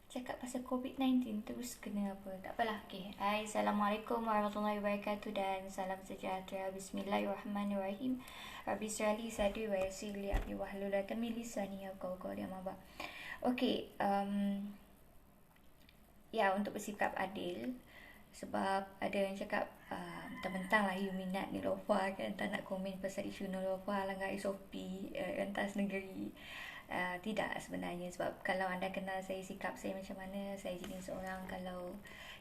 cakap pasal COVID-19 terus kena apa. Tak apalah. Okay. Hai, Assalamualaikum warahmatullahi wabarakatuh dan salam sejahtera. Bismillahirrahmanirrahim. Rabbi israli sadri wa yassir li amri wahlul 'uqdatam min lisani yafqahu qawli. Amma ba'd. Okay, ya, untuk bersikap adil, sebab ada yang cakap mentang-mentang lah you minat Nilofa kan, tak nak komen pasal isu Nilofa langgar SOP rentas negeri. Tidak sebenarnya, sebab kalau anda kenal saya, sikap saya macam mana, saya jenis orang kalau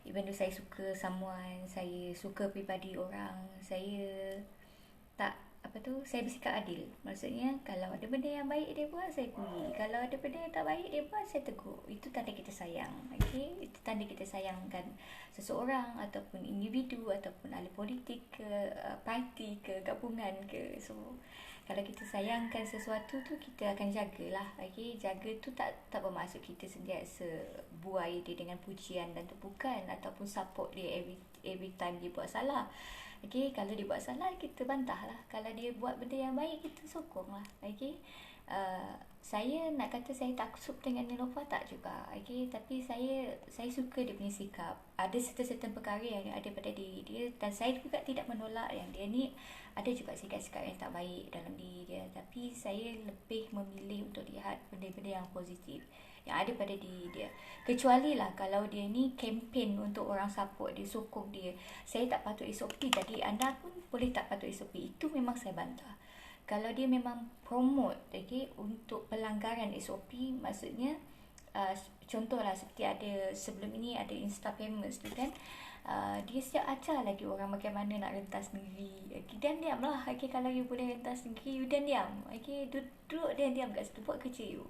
even though saya suka someone, saya suka pribadi orang, saya tak saya bersikap adil. Maksudnya kalau ada benda yang baik dia buat, saya puji. Kalau ada benda yang tak baik dia buat, saya tegur. Itu tanda kita sayang. Okay? Itu tanda kita sayangkan seseorang ataupun individu ataupun ahli politik ke, parti ke, gabungan ke. So kalau kita sayangkan sesuatu tu, kita akan jagalah. Okay? Jaga tu tak bermaksud kita sentiasa buai dia dengan pujian dan tepukan ataupun support dia every time dia buat salah. Okay, kalau dia buat salah, kita bantah lah. Kalau dia buat benda yang baik, kita sokong lah. Okay, saya nak kata saya taksub dengan Nilofa, tak juga. Okay, tapi saya suka dia punya sikap. Ada certain perkara yang ada pada diri dia, dan saya juga tidak menolak yang dia ni ada juga sikap-sikap yang tak baik dalam diri dia. Tapi saya lebih memilih untuk lihat benda-benda yang positif yang ada pada diri dia. Kecuali lah kalau dia ni kempen untuk orang support dia, sokong dia. Saya tak patut SOP, jadi anda pun boleh tak patut SOP. Itu memang saya bantah. Kalau dia memang promote untuk pelanggaran SOP, maksudnya contohlah seperti ada sebelum ini ada Insta Famous tu kan, dia siap ajar lagi orang bagaimana nak rentas negeri. Dan diam lah. Kalau you boleh rentas negeri, you dan diam. Duduk dan diam kat situ, buat kerja you.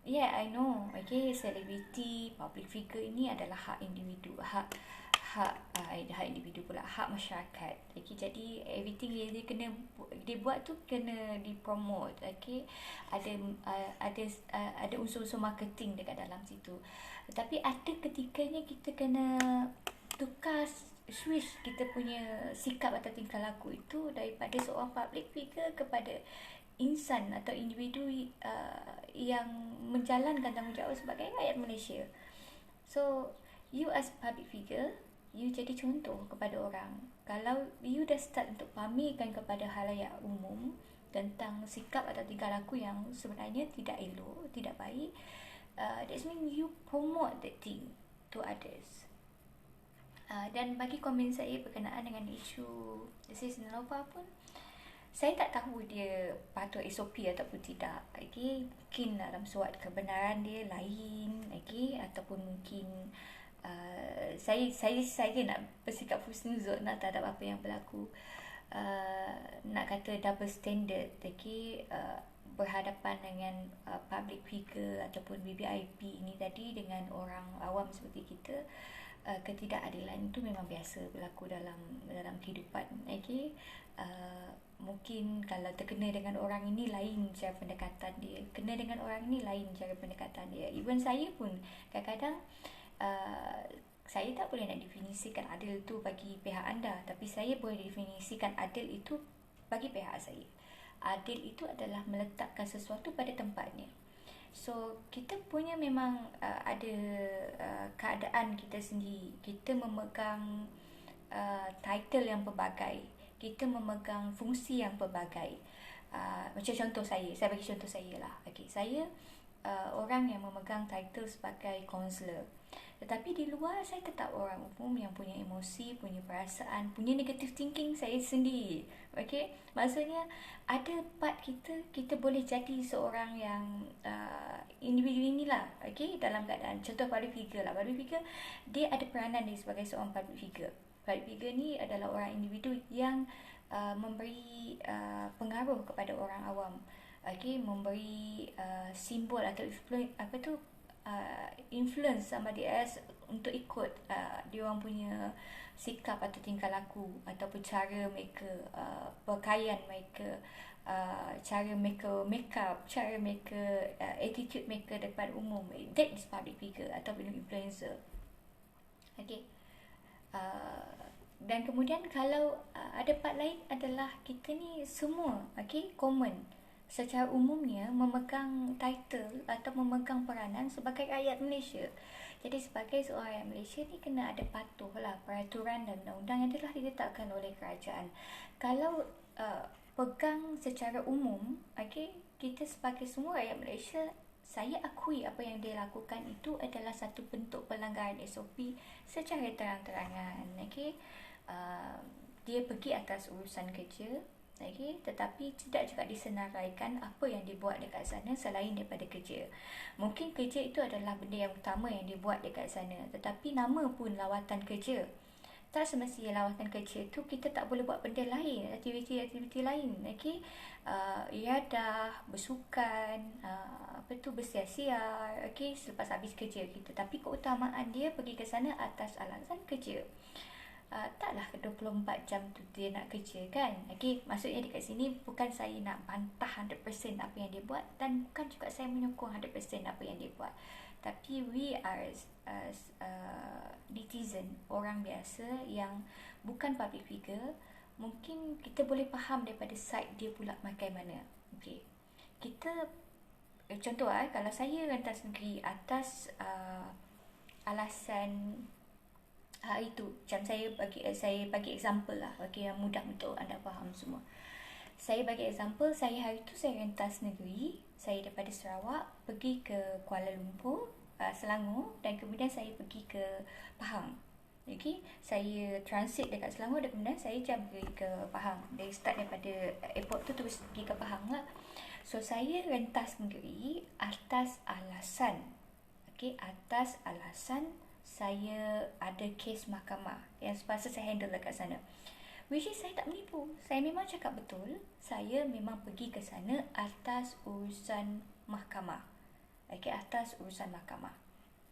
Yeah, I know. Selebriti, public figure ini adalah hak individu, hak individu pula, hak masyarakat. Jadi everything dia buat tu kena dipromote. Ada unsur-unsur marketing dekat dalam situ. Tapi ada ketikanya kita kena tukar switch kita punya sikap atau tingkah laku itu daripada seorang public figure kepada insan atau individu yang menjalankan tanggungjawab sebagai rakyat Malaysia. So, you as public figure, you jadi contoh kepada orang. Kalau you dah start untuk pamerkan kepada halayak umum tentang sikap atau tingkah laku yang sebenarnya tidak elok, tidak baik, that means you promote that thing to others. Dan bagi komen saya berkenaan dengan isu Sis Nilofa pun, saya tak tahu dia patut SOP ataupun tidak. Mungkin dalam suat kebenaran dia lain, ataupun mungkin saya nak bersikap husnuzon terhadap apa yang berlaku. Nak kata double standard, berhadapan dengan public figure ataupun VVIP ini tadi dengan orang awam seperti kita. Ketidakadilan itu memang biasa berlaku dalam kehidupan. Mungkin kalau terkena dengan orang ini lain cara pendekatan dia, kena dengan orang ini lain cara pendekatan dia. Even saya pun kadang-kadang saya tak boleh nak definisikan adil tu bagi pihak anda, tapi saya boleh definisikan adil itu bagi pihak saya. Adil itu adalah meletakkan sesuatu pada tempatnya. So, kita punya memang ada keadaan kita sendiri. Kita memegang title yang pelbagai. Kita memegang fungsi yang pelbagai. Macam contoh saya bagi contoh saya lah. Saya orang yang memegang title sebagai kaunselor. Tetapi di luar, saya tetap orang umum yang punya emosi, punya perasaan, punya negative thinking saya sendiri. Maksudnya ada part kita boleh jadi seorang yang individu inilah. Dalam keadaan contoh public figure lah. Public figure, dia ada peranan dia sebagai seorang public figure. Public figure ni adalah orang individu yang memberi pengaruh kepada orang awam. Memberi simbol atau influence somebody else untuk ikut dia orang punya sikap atau tingkah laku ataupun cara mereka pakaian mereka, cara mereka make up, cara mereka attitude mereka depan umum. That is public figure ataupun influencer. Dan kemudian kalau ada part lain adalah kita ni semua common. secara umumnya memegang title atau memegang peranan sebagai rakyat Malaysia. Jadi sebagai seorang rakyat Malaysia ni kena ada patuhlah peraturan dan undang-undang yang telah ditetapkan oleh kerajaan. Kalau pegang secara umum, okay, kita sebagai semua rakyat Malaysia, saya akui apa yang dia lakukan itu adalah satu bentuk pelanggaran SOP secara terang-terangan. Okay? Dia pergi atas urusan kerja, okay? Tetapi tidak juga disenaraikan apa yang dibuat dekat sana selain daripada kerja. Mungkin kerja itu adalah benda yang utama yang dibuat dekat sana, tetapi nama pun lawatan kerja. Tak semestinya lawatan kerja tu kita tak boleh buat benda lain, aktiviti-aktiviti lain, okay? Iadah, bersukan, bersiar-siar, okay? Selepas habis kerja kita. Tapi keutamaan dia pergi ke sana atas alasan kerja. Taklah 24 jam tu dia nak kerja kan. Okay, maksudnya dekat sini bukan saya nak bantah 100% apa yang dia buat, dan bukan juga saya menyokong 100% apa yang dia buat. Tapi we are as netizen, orang biasa yang bukan public figure, mungkin kita boleh faham daripada side dia pula makan mana. Okay, kita contoh kalau saya rentas negeri atas alasan itu, macam saya bagi example lah bagi yang mudah untuk anda faham semua. Saya bagi example, saya hari tu saya rentas negeri, saya daripada Sarawak pergi ke Kuala Lumpur, Selangor, dan kemudian saya pergi ke Pahang. Okay, saya transit dekat Selangor dan kemudian saya pergi ke Pahang. Dari start daripada airport tu terus pergi ke Pahang lah. So saya rentas negeri atas alasan, okay, atas alasan saya ada kes mahkamah yang sepatutnya saya handle dekat sana. Which is saya tak menipu. Saya memang cakap betul. Saya memang pergi ke sana atas urusan mahkamah. Okay, atas urusan mahkamah.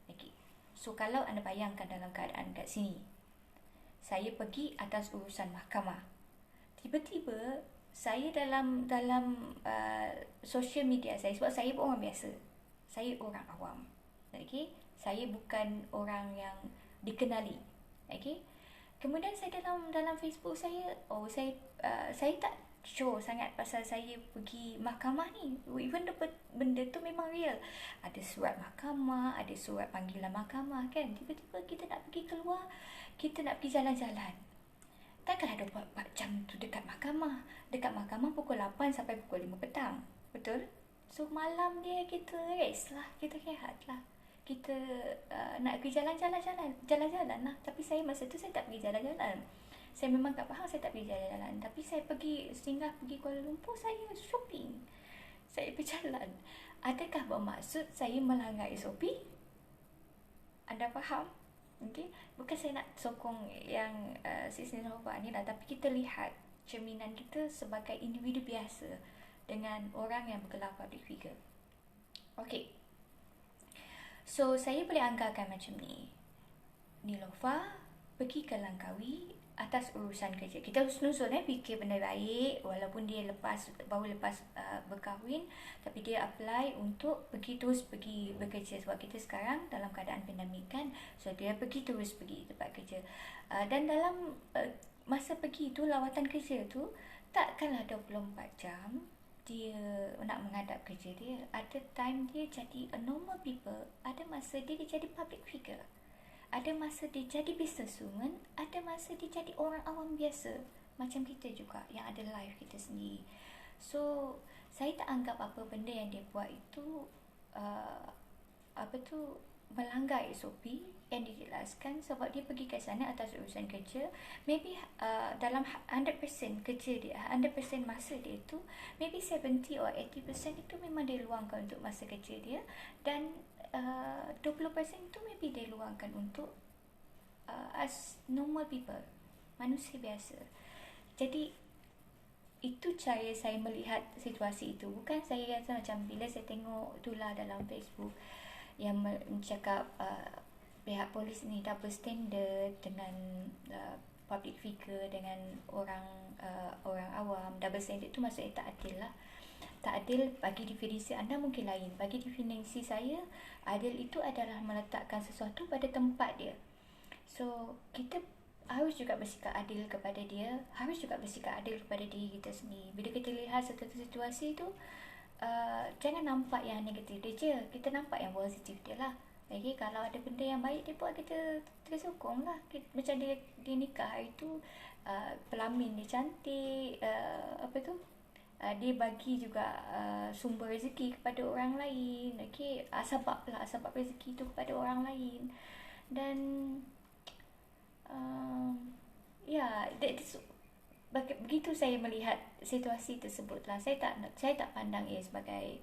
Okay. So kalau anda bayangkan dalam keadaan kat sini, saya pergi atas urusan mahkamah. Tiba-tiba saya dalam social media saya, sebab saya pun orang biasa, saya orang awam. Okay, saya bukan orang yang dikenali. Okay, kemudian saya dalam Facebook saya, saya tak show sangat pasal saya pergi mahkamah ni. Even benda tu memang real. Ada surat mahkamah, ada surat panggilan mahkamah kan. Tiba-tiba kita nak pergi keluar, kita nak pergi jalan-jalan. Takkanlah 24 jam tu dekat mahkamah. Dekat mahkamah pukul 8 sampai pukul 5 petang. Betul? So malam dia kita rest lah, kita rehat lah. Kita nak pergi jalan-jalan lah. Tapi saya masa tu saya tak pergi jalan-jalan. Saya memang kat Pahang saya tak pergi jalan-jalan. Tapi saya singgah pergi Kuala Lumpur, saya shopping, saya berjalan. Adakah bermaksud saya melanggar SOP? Anda faham? Okay? Bukan saya nak sokong yang Sis Nilofah ni lah, tapi kita lihat cerminan kita sebagai individu biasa dengan orang yang bergelar public figure. Okay, so saya boleh anggarkan macam ni. Nilofah pergi ke Langkawi atas urusan kerja. Kita husnuzon fikir benda baik, walaupun dia baru lepas berkahwin, tapi dia apply untuk terus pergi bekerja, sebab kita sekarang dalam keadaan pandemik kan. So dia terus pergi tempat kerja. Dan dalam masa pergi tu, lawatan kerja tu takkanlah 24 jam dia nak menghadap kerja dia. Ada time dia jadi a normal people, ada masa dia jadi public figure, ada masa dia jadi businesswoman, ada masa dia jadi orang awam biasa macam kita juga yang ada life kita sendiri. So saya tak anggap apa benda yang dia buat itu melanggar SOP yang dijelaskan, sebab dia pergi ke sana atas urusan kerja. Maybe dalam 100% kerja dia, 100% masa dia tu, maybe 70 or 80% itu memang dia luangkan untuk masa kerja dia, dan 20% tu maybe dia luangkan untuk as normal people, manusia biasa. Jadi itu cara saya melihat situasi itu. Bukan saya rasa macam bila saya tengok itulah dalam Facebook yang mencakap pihak polis ni double standard dengan public figure, dengan orang awam. Double standard tu maksudnya tak adil lah. Tak adil bagi definisi anda mungkin lain. Bagi definisi saya, adil itu adalah meletakkan sesuatu pada tempat dia. So kita harus juga bersikap adil kepada dia, harus juga bersikap adil kepada diri kita sendiri. Bila kita lihat satu situasi tu jangan nampak yang negatif dia je, kita nampak yang positif dia lah. Okay, kalau ada benda yang baik dia buat, kita tersokong lah. Macam dia nikah hari tu, pelamin dia cantik, dia bagi juga sumber rezeki kepada orang lain. Okay, sebab rezeki tu kepada orang lain. Dan ya, begitu saya melihat situasi tersebut lah. Saya tak pandang ia sebagai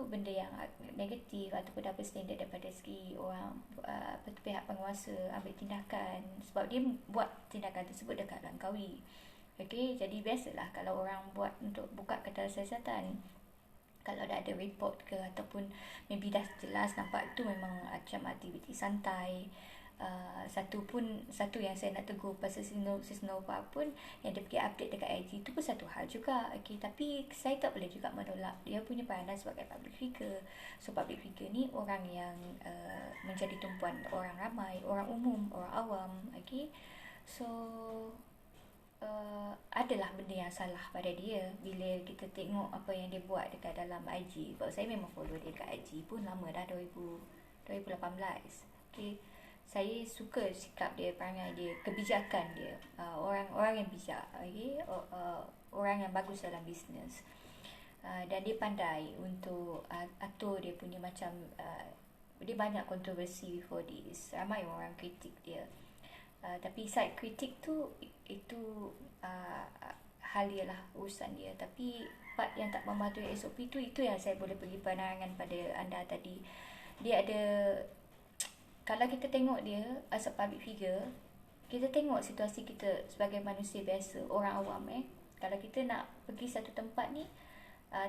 benda yang negatif ataupun double standard daripada segi orang, pihak penguasa ambil tindakan, sebab dia buat tindakan tersebut dekat Langkawi. Okey, jadi biasalah kalau orang buat untuk buka kedai siasatan, kalau dah ada report ke ataupun maybe dah jelas nampak tu memang macam aktiviti santai. Satu yang saya nak tegur pasal Sisnova pun, yang dia pergi update dekat IG tu pun satu hal juga. Okay, tapi saya tak boleh juga menolak dia punya peranan sebagai public figure. So public figure ni orang yang menjadi tumpuan orang ramai, orang umum, orang awam. Okay, so adalah benda yang salah pada dia bila kita tengok apa yang dia buat dekat dalam IG. Sebab saya memang follow dia dekat IG pun lama dah, 2018. Okay, saya suka sikap dia, perangai dia, kebijakan dia, orang yang bijak, okay? Orang yang bagus dalam bisnes, dan dia pandai untuk atur dia punya macam, dia banyak kontroversi before this, ramai orang kritik dia, tapi side kritik tu itu hal dia lah, urusan dia. Tapi part yang tak mematuhi SOP tu, itu yang saya boleh beri pandangan pada anda tadi. Dia ada, kalau kita tengok dia as a public figure, kita tengok situasi kita sebagai manusia biasa, orang awam. Kalau kita nak pergi satu tempat ni,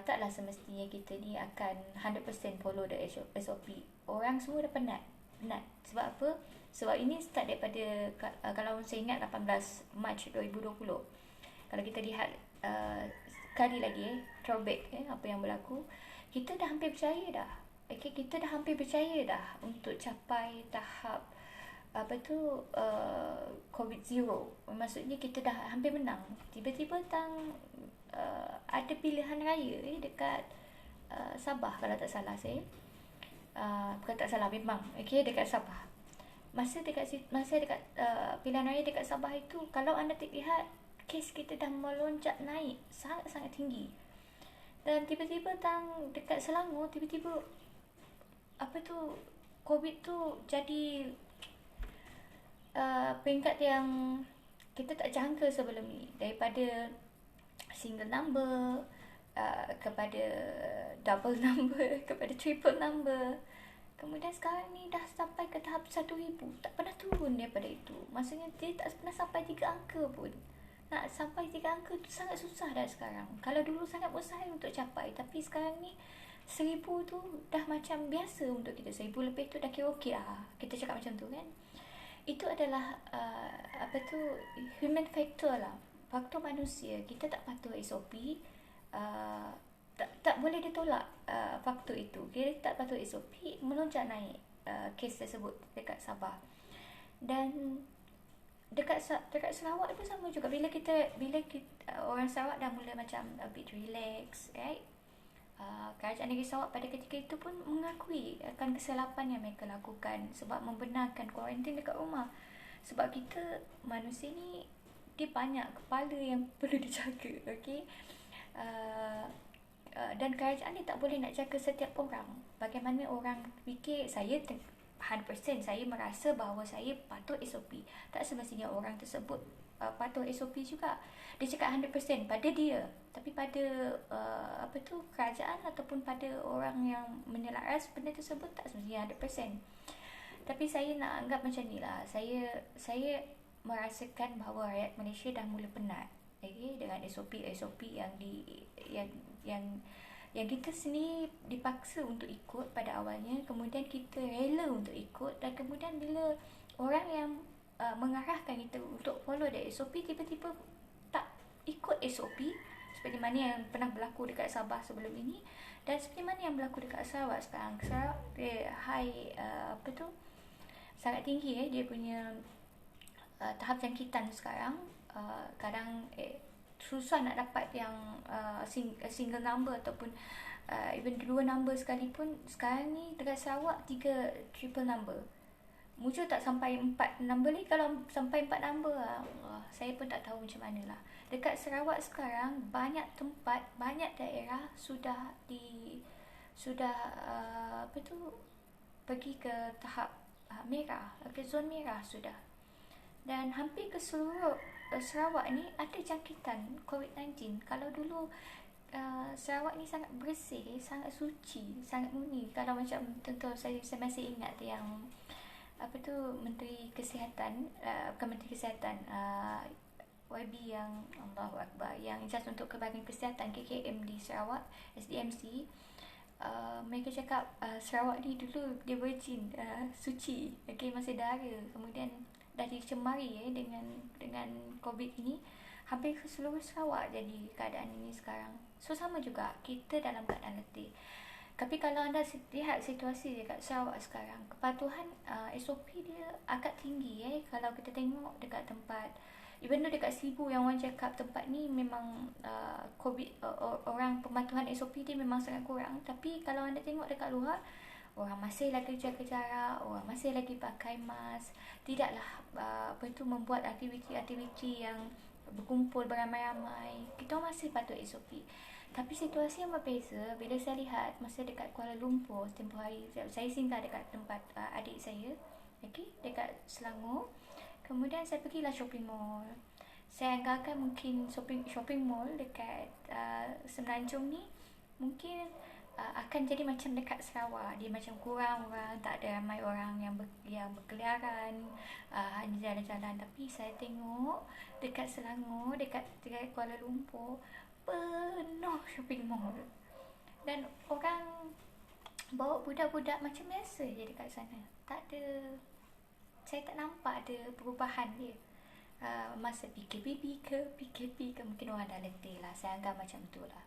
taklah semestinya kita ni akan 100% follow the SOP. Orang semua dah penat. Sebab apa? Sebab ini start daripada, kalau saya ingat 18 Mac 2020. Kalau kita lihat sekali lagi throwback apa yang berlaku, kita dah hampir berjaya dah. Okay, kita dah hampir berjaya dah untuk capai tahap COVID zero. Maksudnya kita dah hampir menang. Tiba-tiba ada pilihan raya dekat Sabah kalau tak salah saya. Bukan tak salah, memang okay, dekat Sabah. Masa dekat pilihan raya dekat Sabah itu, kalau anda lihat, kes kita dah melonjak naik sangat-sangat tinggi. Dan tiba-tiba dekat Selangor, tiba-tiba COVID tu jadi peringkat yang kita tak jangka sebelum ni. Daripada single number kepada double number, kepada triple number. Kemudian sekarang ni dah sampai ke tahap 1,000. Tak pernah turun daripada itu. Maksudnya dia tak pernah sampai 3 angka pun. Nak sampai 3 angka tu sangat susah dah sekarang. Kalau dulu sangat mustahil untuk capai, tapi sekarang ni 1,000 tu dah macam biasa untuk kita. 1,000 lebih tu dah kira okey lah. Kita cakap macam tu kan. Itu adalah human factor lah. Faktor manusia. Kita tak patuh SOP. Tak boleh ditolak faktor itu. Kita tak patuh SOP, melonjak naik kes tersebut dekat Sabah. Dan dekat Sarawak pun sama juga. Bila kita orang Sarawak dah mula macam a bit relax, right? Kerajaan negeri Sarawak pada ketika itu pun mengakui akan kesilapan yang mereka lakukan sebab membenarkan kuarantin dekat rumah. Sebab kita manusia ni, dia banyak kepala yang perlu dijaga, okay? Dan kerajaan ni tak boleh nak jaga setiap orang. Bagaimana orang fikir saya 100% saya merasa bahawa saya patuh SOP. Tak semestinya orang tersebut patuh SOP juga. Dia cakap 100% pada dia, tapi pada kerajaan ataupun pada orang yang menyelaras benda tersebut tak semestinya 100%. Tapi saya nak anggap macam ni lah. Saya merasakan bahawa rakyat Malaysia dah mula penat, okay, dengan SOP yang kita sendiri dipaksa untuk ikut pada awalnya, kemudian kita rela untuk ikut, dan kemudian bila orang yang mengarahkan kita untuk follow the SOP tiba-tiba tak ikut SOP, seperti mana yang pernah berlaku dekat Sabah sebelum ini, dan seperti mana yang berlaku dekat Sarawak sekarang. Sarawak dia sangat tinggi dia punya tahap jangkitan sekarang. Kadang susah nak dapat yang single number ataupun even dua number sekalipun. Sekarang ni dekat Sarawak 3 triple number. Muncul tak sampai 4 number ni. Kalau sampai 4 number saya pun tak tahu macam mana lah. Dekat Sarawak sekarang banyak tempat, banyak daerah sudah pergi ke tahap merah, ke zon merah sudah. Dan hampir ke seluruh Sarawak ni ada jangkitan COVID-19. Kalau dulu Sarawak ni sangat bersih, sangat suci, sangat murni. Kalau macam contoh saya masih ingat yang Menteri Kesihatan, bukan Menteri Kesihatan, YB yang Allahu Akbar, yang just untuk Kebakaran Kesihatan KKM di Sarawak, SDMC. Mereka cakap Sarawak ni dulu dia virgin, suci, masih dara. Kemudian dah dicemari dengan COVID ini. Hampir ke seluruh Sarawak jadi keadaan ini sekarang. So sama juga, kita dalam keadaan letih. Tapi kalau anda lihat situasi dekat Sarawak sekarang, kepatuhan SOP dia agak tinggi. Kalau kita tengok dekat tempat, even though dekat Sibu yang orang cakap tempat ni memang COVID, orang pematuhan SOP dia memang sangat kurang. Tapi kalau anda tengok dekat luar, orang masih lagi jaga jarak, orang masih lagi pakai mask. Tidaklah membuat aktiviti-aktiviti yang berkumpul beramai-ramai. Kita masih patuh SOP. Tapi situasi yang berbeza bila saya lihat masa dekat Kuala Lumpur tempoh hari. Saya singgah dekat tempat adik saya, dekat Selangor. Kemudian saya pergilah shopping mall. Saya anggarkan mungkin shopping mall dekat Semenanjung ni mungkin akan jadi macam dekat Sarawak. Dia macam kurang orang, tak ada ramai orang yang berkeliaran, hanya jalan-jalan. Tapi saya tengok dekat Selangor, dekat Kuala Lumpur, penuh shopping mall. Dan orang bawa budak-budak macam biasa je dekat sana. Saya tak nampak ada perubahan dia. Masa PKP ke mungkin orang dah letih lah. Saya anggap macam tu lah.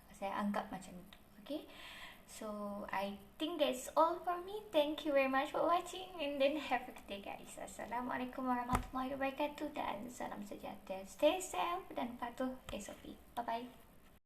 Okay. So I think that's all for me. Thank you very much for watching, and then have a good day guys. Assalamualaikum warahmatullahi wabarakatuh dan salam sejahtera. Stay safe dan patuh SOP. Bye bye.